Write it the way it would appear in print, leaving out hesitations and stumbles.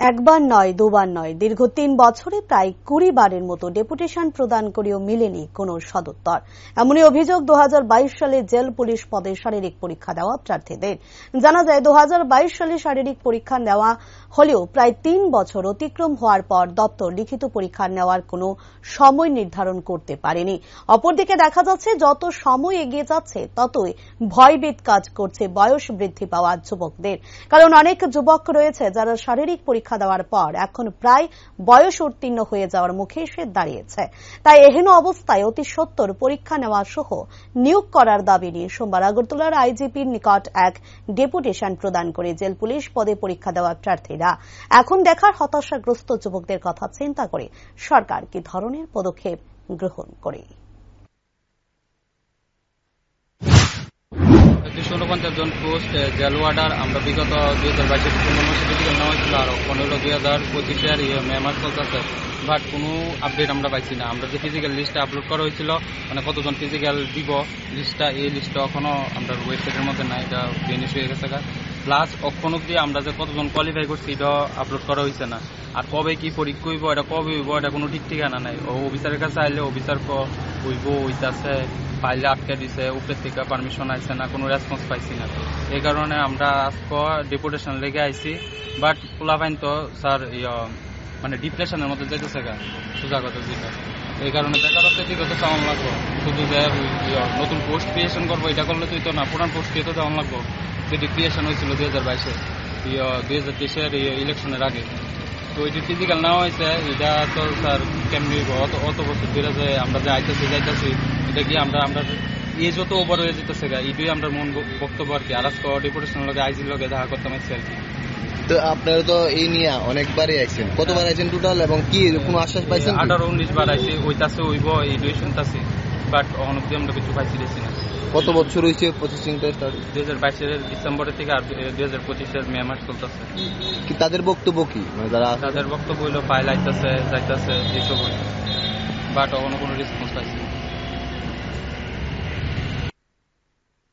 একবার নয়, দুবার নয়, দীর্ঘ ৩ বছরে প্রায় ২০ বারের মতো ডেপুটেশন প্রদান করেও মেলেনি কোনো সদুত্তর। এমনই অভিযোগ ২০২২ সালে জেল পুলিশ পদে শারীরিক পরীক্ষা দেওয়া প্রার্থীদের। জানা যায় ২০২২ সালে শারীরিক পরীক্ষা নেওয়া হলেও প্রায় ৩ বছর অতিক্রম হওয়ার পর দপ্তর লিখিত পরীক্ষা নেওয়ার কোনো সময় নির্ধারণ করতে পারেনি। অপরদিকে দেখা যাচ্ছে যত সময় এগিয়ে যাচ্ছে ততই ভয়ভীত কাজ করছে বয়স বৃদ্ধি পাওয়া যুবকদের। কারণ অনেক যুবক রয়েছে যারা শারীরিক পরীক্ষা দেওয়ার পর এখন প্রায় বয়স উত্তীর্ণ হয়ে যাওয়ার মুখে এসে দাঁড়িয়েছে। তাই এহেন অবস্থায় অতি সত্বর পরীক্ষা নেওয়া সহ নিয়োগ করার দাবি নিয়ে সোমবার আগরতলার আইজিপির নিকট এক ডেপুটেশন প্রদান করে জেল পুলিশ পদে পরীক্ষা দেওয়া প্রার্থীরা। এখন দেখার হতাশাগ্রস্ত যুবকদের কথা চিন্তা করে সরকার কি ধরনের পদক্ষেপ গ্রহণ করে। 249 জন পোস্ট জেল ওয়ার্ডার আমরা বিগত 2022 ডিসেম্বর মাসে ফিজিক্যাল নেওয়া হয়েছিল, আর ওখানে হলো 2025 মে মাস চলতেছে। বাট কোনো আপডেট আমরা পাইছি না। আমরা যে ফিজিক্যাল লিস্টটা আপলোড করা হয়েছিল, মানে কতজন ফিজিক্যাল দিব লিস্টটা, এই লিস্টটা এখনো আমরা ওয়েবসাইটের মধ্যে নাই, এটা ফিনিশ হয়ে গেছে। প্লাস অক্ষণ অব্দি আমরা যে কতজন কোয়ালিফাই করছি এটা আপলোড করা হয়েছে না। আর কবে কি পরীক্ষা হইব, এটা কবে হইব, এটা কোনো ঠিক ঠিকানা নাই। ও অফিসারের কাছে আইলে অফিসার হইব হইতাছে, পাইলে আটকে দিছে, উপরের থেকে পারমিশন আইছে না, কোনো রেসপন্স পাইছি না। এই কারণে আমরা আজকে ডেপুটেশন লেগে আইছি। বাট পোলাপাইন তো স্যার মানে ডিপ্রেশনের মধ্যে যেতেছে গা, সোজা কথা যেটা। এই কারণে বেকারত্বের দিকে তো চাওয়ান লাগবো। শুধু যে নতুন পোস্ট ক্রিয়েশন করবো এটা করলে তুই তো না, পুরান পোস্ট দিয়ে তো চাওয়ান লাগবো। যেটি ক্রিয়েশন হয়েছিল 2022-এ 2023-এর ইলেকশনের আগে। তো ওইটি ফিজিক্যাল নেওয়া হয়েছে, এটা তো স্যার কেমনি অত বছর ধরে যে আমরা যে আইতেছি যাইতেছি, এটা কি আমরা এই যত ওভার হয়ে যেতেছে গা, এটাই আমরা মন বক্তব্য আর কি। আর আজকে ডেপুটেশনের লগে আইজির লগে দেখা করতাম আর কি। তো আপনারা তো এই নিয়ে অনেকবারই আইছেন, কতবার আইছেন টোটাল, এবং কি কোনো আশ্বাস পাইছেন? 18-19 বার আইছি, ওইটাছে হইব এইটাই শুনতেছি। বাট অনেকদিন আমরা কিছু পাইছি না। কত বছর হয়েছে প্রসেসিংটা স্টার্ট? 2022-এর ডিসেম্বরের থেকে আর 2025-এর মে মাস চলতেছে। কি তাদের বক্তব্য কি? মানে তাদের বক্তব্য হইলো ফাইল আইতেছে যাইতেছে এইসব, বাট কোনো রেসপন্স পাইছি।